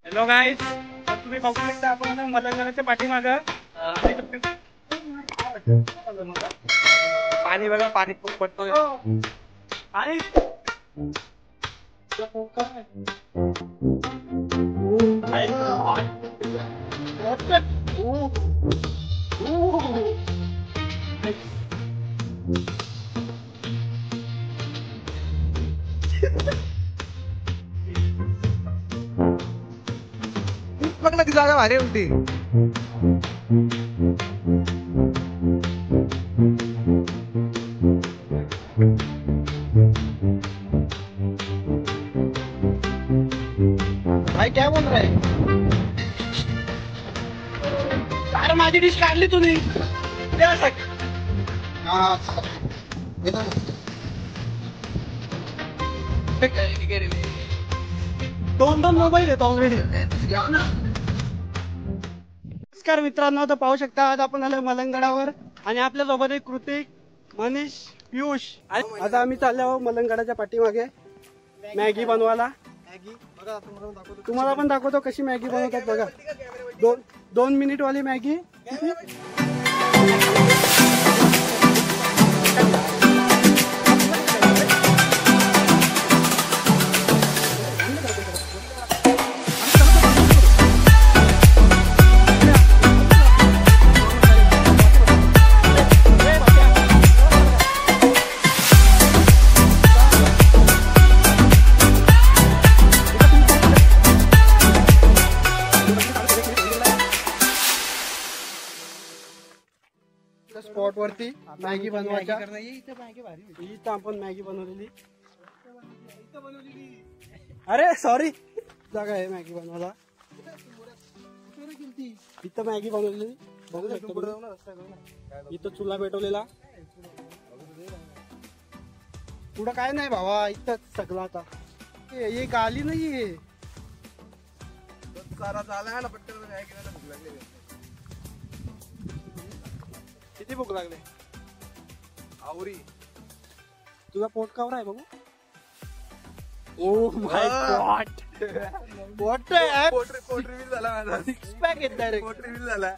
Hello guys, तुम्ही बघू शकता आपण मलंगणाच्या पाठीमागं पाणी बघा, पाणी खूप पडतोय. पाणी बघ ना ती जागा भारी होती. भाई क्या बोल रहा है यार? माझी डिश काढली तुम्ही. दोन मोबाईल आहेत ऑलरेडी. नमस्कार मित्रांनो, तर पाहू शकता आज आपण आलो मलंगडावर आणि आपल्या सोबत एक कृतिक, मनीष, पियुष. आता आम्ही चाललो मलंगडाच्या पाठीमागे मॅगी बनवायला. तुम्हाला पण दाखवतो कशी मॅगी बनवतात बघा. 2 मिनिट वाली मॅगी. स्पॉट वरती मॅगी बनवायच्या. इथं आपण मॅगी बनवलेली. अरे सॉरी, जागा आहे मॅगी बनवायला. इथं मॅगी बनवलेली बघू शकतो. इथं चुला पेटवलेला. पुढं काय नाही भावा, इथंच सगळं. आता हे गाली नाहीये. किती भूक लागले आवरी? तुझा पोट कावरा आहे बघू. ओ माय गॉड, व्हॉट पोट रिव्हील झाला माझा. 6 पॅक येत डायरेक्ट. पोट रिव्हील झाला.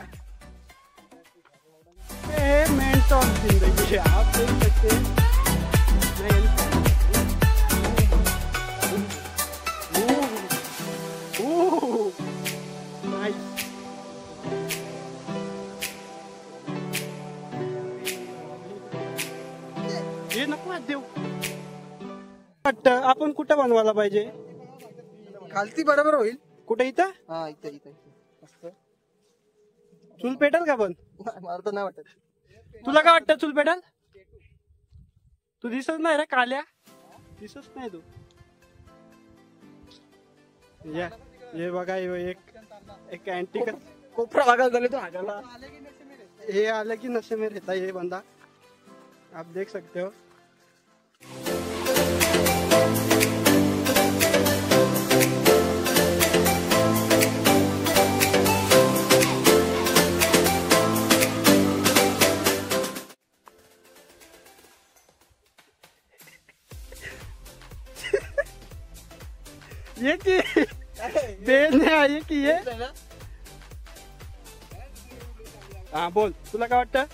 हे मेंट ऑफ जिंदगी आप देख सकते हैं. हे नको देऊ. आपण कुठं बनवायला पाहिजे? खालती बरोबर होईल. कुठे? इथं. हा इथं चूल पेटल का? पण मला तर नाही वाटत. तुला काय वाटतं चूल पेटल? तू दिसत नाही रे काल्या, दिसत नाही तू. ये बघा, एक अँटी कोपरा भागा झाले तो हागाला. ये आले की नशे में रहता ये बंदा, आप देख सकते हो. ये की बेलने आहे की ये. हा बोल, तुला काय वाटतं?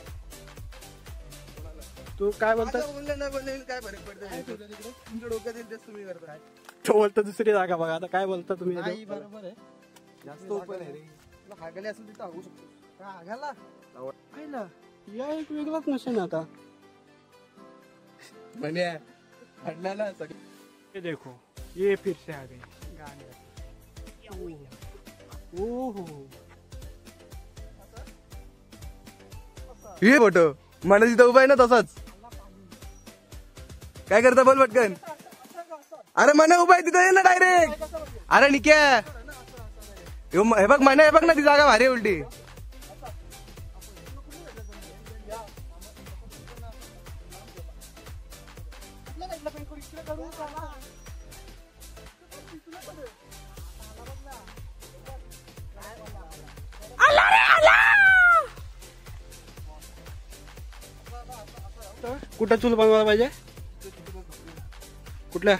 तू काय बोलतो? काय फरक पडतो तुमच्या डोक्यात येईल तेच तुम्ही करता. तो बोलतो दुसरी जागा बघा. आता काय बोलता तुम्ही? बरोबर आहे, जास्त ओपन आहे रे. तुला हागायला असेल तिथं हागू शकतो. हागायला या एक वेगळाच नसेल आता. म्हणे हडण्याला ये देखो, ये फिर से आ गई गाने. ओहो, हे फोटो मला तिथं उभा आहे ना तसाच. काय करता बोल पटकन. अरे मने उभा आहे तिथं, ये ना डायरेक्ट. अरे निक्या हे बघ, मने हे बघ ना ती जागा भारी उलटी. कुठं चूल बनवायला पाहिजे? कुठल्या?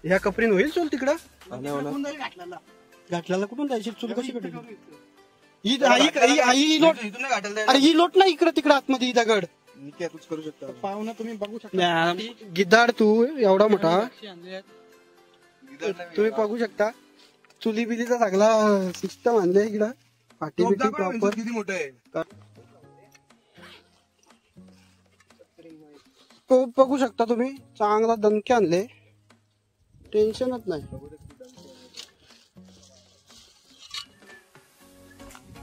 या कपरीन होईल चूल तिकडं? घाटल्याला कुठून जायची चूल कशी भेटेल? ही लोट, अरे ही लोट ना इकडे तिकडे आतमध्ये ही दगड करू शकता. पाहुणा तुम्ही बघू शकता. गिद्दाड तू एवढा मोठा तुम्ही बघू शकता. चुली बिलीचा सगळा सिस्टम आणलाय इकडं. पाठी बिटी प्रॉपर. किती मोठं आहे. तो बघू शकता तुम्ही. चांगला दणके आणले. टेन्शनच नाही.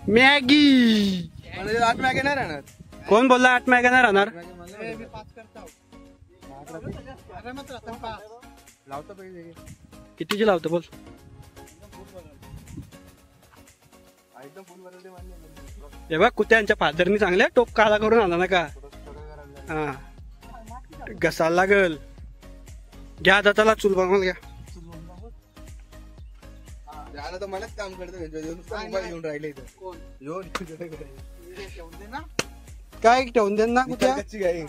मॅगी 8 मॅगी नाही राहणार. कोण बोलला 8 मॅगी नाही राहणार? लावतो पाहिजे. कितीची लावतो बोल. एकदम फुल बनवते. हे बघ कुत्यांच्या फादरनी चांगल्या टोप काळा करून आला ना का. हा घसाला लागल. घ्या आता त्याला चूल बनवायला घ्या. तर मलाच काम करतो. घेऊन राहिले काय ठेवून दे ना कुत्या. कच्ची गाई.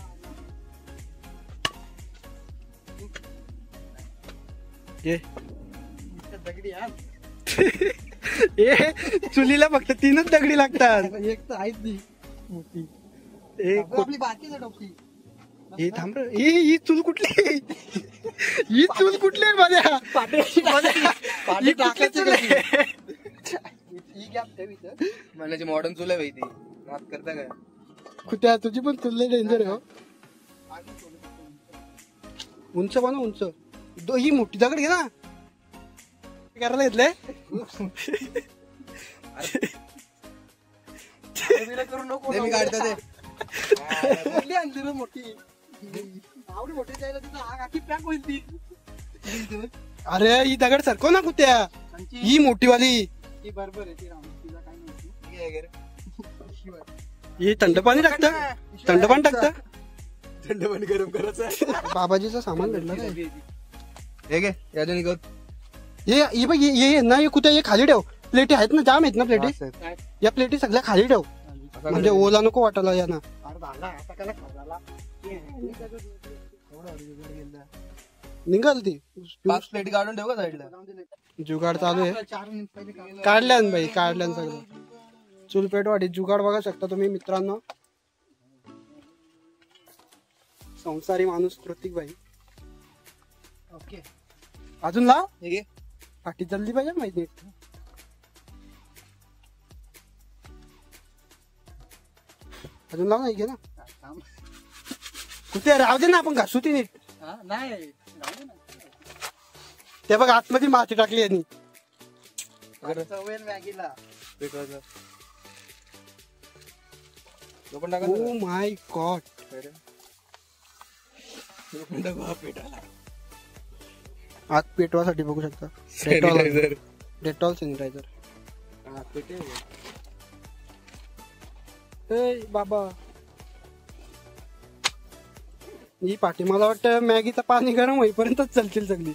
चुलीला फक्त 3च दगडी लागतात. एक तर आहेच ती मोठी. आपली बाकीच टोपी. ही थांब रे. ही चूल कुठली. ही चूल कुठली आहे माझ्या. पाठी टाकायची म्हणायची मॉडर्न चूल आहे ती. माफ करता काय. कुत्या तुझी पण चुल डेंजर आहे. हो उंच बनव उंच. ही मोठी दगड घे ना. करायला घेतलंय. करू नको. मी काढतो ते. आणली ना मोठी. आवडी मोठी जायला तिथं आग आखी पॅक होईल ती. अरे ही दगड सरको ना कुत्या. ही मोठीवाली. ती बरोबर आहे. ती राहून तिला काय माहिती. ही थंड पाणी टाकतं. थंड पाणी टाकतं. थंड पाणी गरम करायचं. बाबाजीचं सामान भेटलं काय. हे घे यादून निघत. हे बघ ये ना. हे कुत्या हे खाली ठेव. प्लेटी आहेत ना. जाम आहेत ना प्लेटी. या प्लेटी सगळ्या खाली ठेव. म्हणजे ओला नको वाटायला या ना. निघाल ती. 5 प्लेट काढून ठेव का साईडला. जुगाड चालू आहे. काढल्यान बाई काढल्यान सगळं. चुलपेटवाडी जुगाड बघा शकता तुम्ही मित्रांनो. संसारी माणूस प्रतीक भाई. ओके अजून लाव. हे घे. पाठी जल्दी पाहिजे माहिती. अजून लाव नाही घे ना. कुठे राहू दे ना. आपण घासू ती नीट. नाही ते बघ आतमध्ये माती टाकली यांनी. मॅगीला ओ माय गॉड. आत पेटवासाठी बघू शकता. Dettol sanitiser. बाबा ही पाठी मला वाटतं मॅगीचं पाणी गरम होईपर्यंतच चालतील सगळी.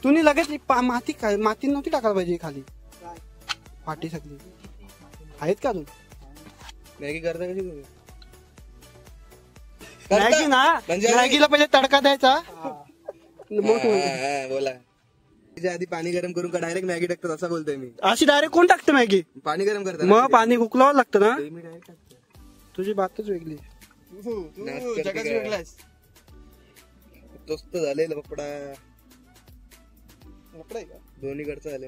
तुम्ही लगेच माती नव्हती टाकायला पाहिजे खाली. पाठी सगळी आहेत का अजून. मॅगी करता कशी मॅगी ना. मॅगीला पहिले तडका द्यायचा. बोला. आधी पाणी गरम करून का डायरेक्ट मॅगी टाकतात असं बोलतोय मी. अशी डायरेक्ट कोण टाकतं मॅगी. पाणी गरम करतात. मग पाणी उकलावं लागतं ना. मी डायरेक्ट टाकतो. तुझी बातच वेगळी. तोच तर झालेलं पपडा. दोन्हीकडचं झालं.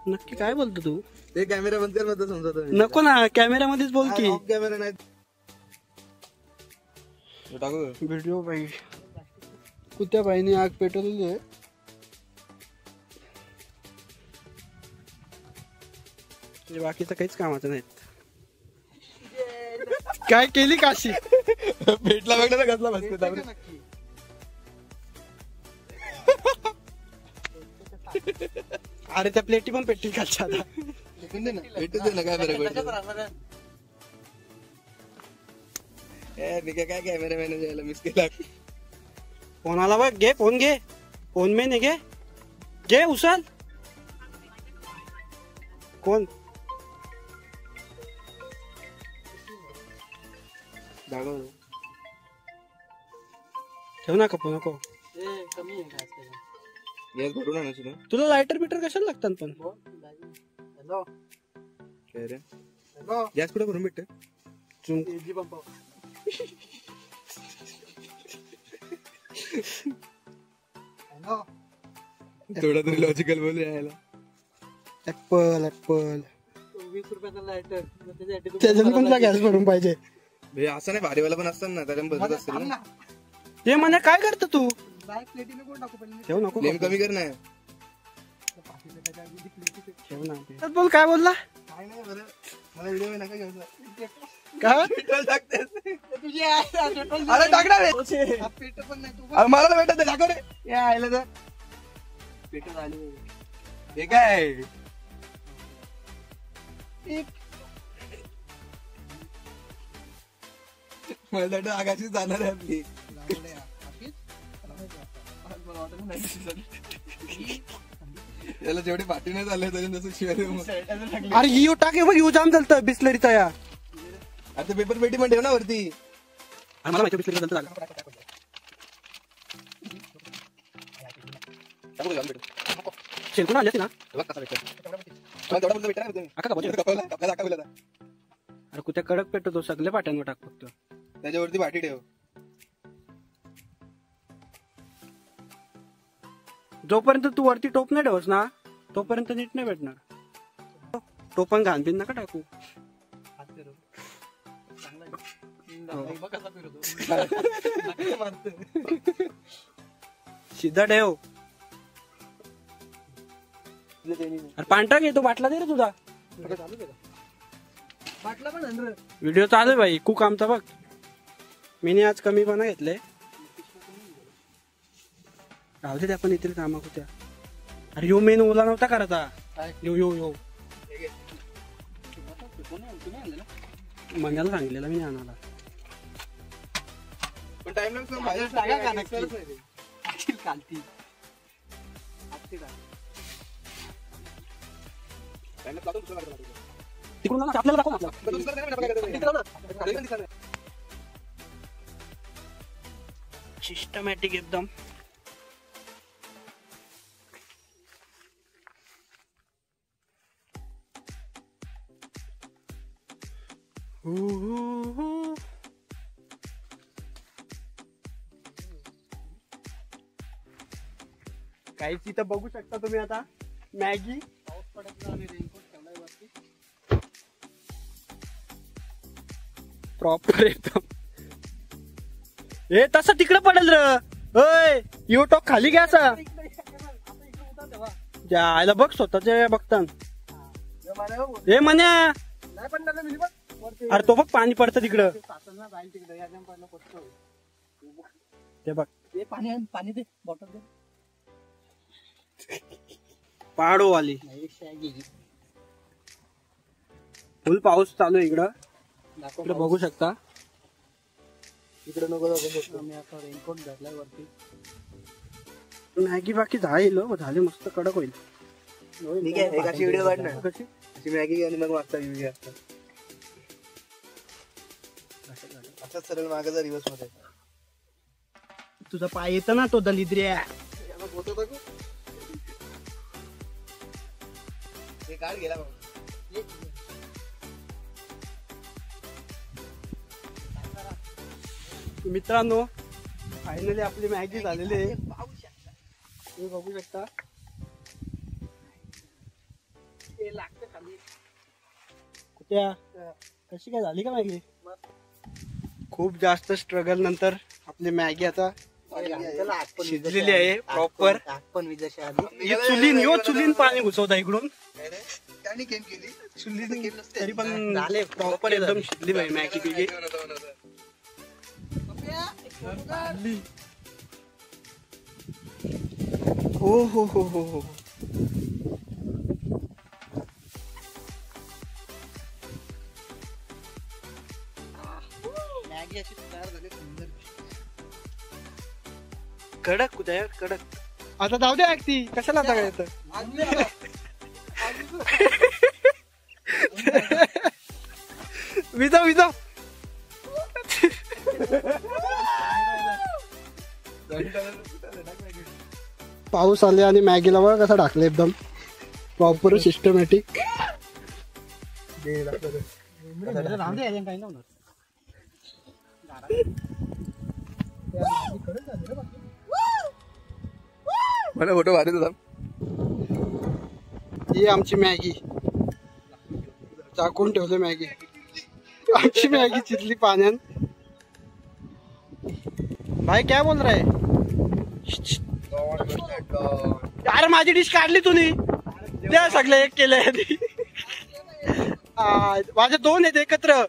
नक्की काय बोलतो तू. ते कॅमेरा बंद कर मध्ये समजतो. नको ना कॅमेऱ्यामध्येच बोल की. कॅमेरा नाही टाकू. व्हिडिओ बाई. कुत्या बाईने आग पेटवलेली आहे. बाकीचं काहीच कामाचं नाही. काय केली काशी. भेटला बघला कसला बसतो. अरे त्या प्लेटी पण पेटतील खालच्या आता. भेटू दे ना. काय बरं काय कॅमेरा मॅनेजर मिस केला. फोन आला बघ. घे फोन घे. फोन में घे. घे उचल. कोण ठेव ना कपू नको. कमी आहे गॅस त्याला. गॅस भरून आणायची ना. तुला लायटर बिटर कशाला लागतात पण? हॅलो काय रे हॅलो गॅस कुठे भरून भेटते? Ag pump. हॅलो थोडा तरी लॉजिकल बोल यायला. ऍपल ऍपल 20 रुपयाचा लायटर त्याच्यात पण गॅस भरून पाहिजे. भाई असं नाही भारीवाला पण असतात ना त्याला बदलत असतील ना. ते म्हणे काय करतो तू? प्लेटीने कोण टाकू पहिले ठेव नको फ्लेम कमी कर ना. ठेव ना. बोल काय बोलला? काय नाही बरं मला व्हिडिओ नका घ्यायचा. काय पेट्रोल टाकते. तुझी आहे पेट्रोल. अरे टाकणार रे. पेट्रोल पण नाही तू. अरे मला भेटत नाही टाका रे. या आयला तर पेट्रोल आली. हे काय मला वाटतं आगाशीच जाणार आहे आपली. त्याला जेवढे पाठी नाही झाले तरी तसं शिवाय. अरे यू टाके बघ, यू जाम झालं बिस्लरीचा या. आता पेपर पेटी पण ठेव ना वरती. मला माहिती बिस्लरी झालं. शेल्कून आले ना. अरे कुठे कडक पेटतो सगळे पाट्यांवर टाक फक्त. त्याच्यावरती पाठी ठेव. जोपर्यंत तू वरती टोप नाही ठेवस ना तोपर्यंत नीट नाही भेटणार. टोपण घाण बिन नका टाकू. सीधा ठेव. अरे पांढरा घे तो बाटला दे रे तुझा. बाटला पण व्हिडिओ चालू आहे भाई. कुक आमचा बघ. मीने आज कमीपणा घेतले. राहू दे आपण येतील कामा कुठ्या. अरे यो मेन ओला नव्हता करायचा. यो यो यो मनाला सांगितलेला मी आणायला. पण टाइम तिकडून आपल्याला दाखव ना. सिस्टमॅटिक एकदम. काहीच इथं बघू शकता तुम्ही आता मॅगी. पाऊस पडत नाही. रेनकोट ठेवलाय वरती. प्रॉपर एकदम. हे तसं तिकडे पडेल र. यू टॉक खाली घ्या असा. जायला बघ स्वतःच्या बघता. हे म्हण्या नाही पडणार मी बघ. अरे तो बघ पाणी पडतं तिकडं. ते बघ पाणी दे बॉटल दे. पहाडो वाली. फुल पाऊस चालू आहे इकडं. इकडे बघू शकता. इकडे नको जाऊ. मी आता रेनकोट घातलाय वरती. मॅगी बाकी झाले मस्त कडक होईल. ठीक आहे. एक अशी व्हिडिओ काढ ना. कशी अशी मॅगी आणि मग वाचता व्हिडिओ असतात. असंच सरळ मागाचा रिवर्स मध्ये. तुझा पाय येतं ना तो दलिद्रिया. ते काढ गेला मित्रांनो. फायनली आपली मॅगी झालेली आहे. तुम्ही बघू शकता. कुठ्या कशी काय झाली का मॅगी? खूप जास्त स्ट्रगल नंतर आपली मॅगी आता शिजलेली आहे प्रॉपर. चुलीन पाणी घुसवता इकडून. चुलीन तरी पण प्रॉपर एकदम शिजली पाहिजे मॅगी बिगी. हो हो हो हो हो. मॅगी अशी तयार झाली सुंदर. कडक कुठे कडक. आता जाऊ द्या ती कशाला आता काय येतं. विजा विजा. पाऊस आले आणि मॅगीला बघा कसं टाकलं एकदम प्रॉपर सिस्टमॅटिक. मला फोटो भारी होता. ही आमची मॅगी टाकून ठेवले. मॅगी आमची मॅगी चिरली पाण्यात. भाई क्या बोल रहा है? अरे माझी डिश काढली तुम्ही त्या सगळं एक केलंय. माझे दोन आहेत एकत्र.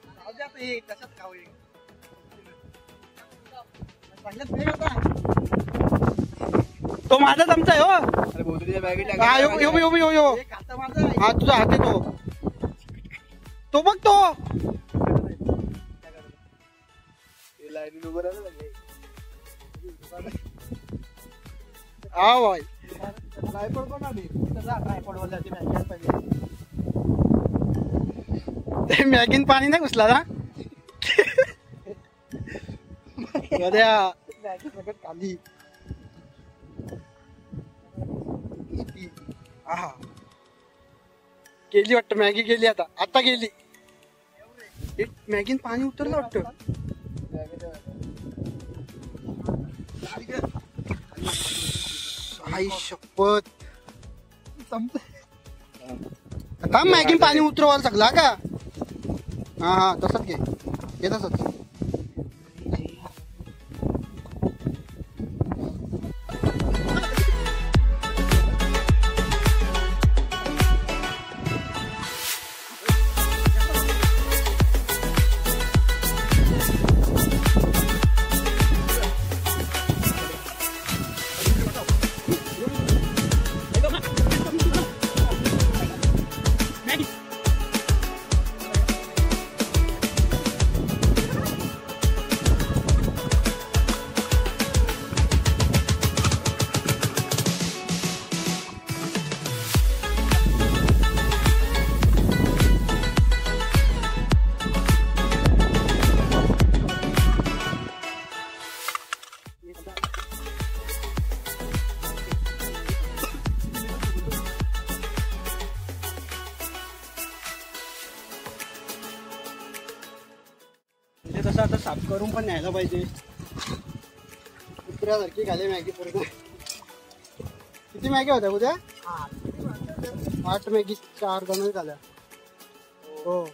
तो माझाच आमचा आहे हो. हा यो यो यो यो यो हा तुझा हात आहे तो बघ तो. हा भाई ते मॅगीन पाणी नाही घुसला ना. खाली गेली वाटतं मॅगी. गेली आता गेली. मॅगीन पाणी उतरलं वाटतं. आई शपथ. आता मॅगीन पाणी उतरवायला लागला का? हा तसंच घे तसंच. तसं आता साफ करून पण न्यायला पाहिजे. कुत्र्यासारखी खाली मॅगी पूर्ण. किती मॅगी होत्या उद्या? 8 मॅगी 4 जण झाल्या. हो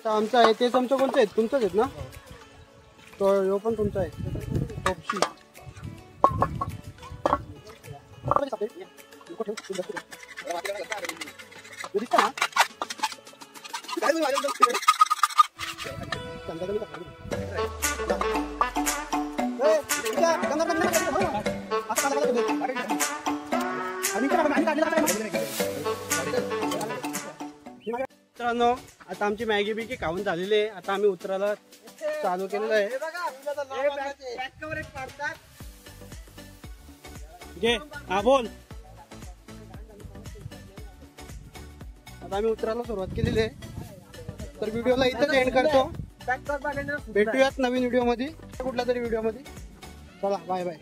आमचं आहे ते. चमचं कोणतं आहेत? तुमचंच आहेत ना? तो यो पण तुमचा आहे. टॉपशी मित्रांनो, आता आमची मॅगी बिगी खाऊन झालेली आहे. आता आम्ही उतरायला चालू केलेलं आहे. घे हा बोल. आता आम्ही उतरायला सुरुवात केलेली आहे. तर व्हिडिओला इथंच एंड करतो. भेटूयात नवीन व्हिडिओ मध्ये, कुठल्या तरी व्हिडिओ मध्ये. चला बाय बाय.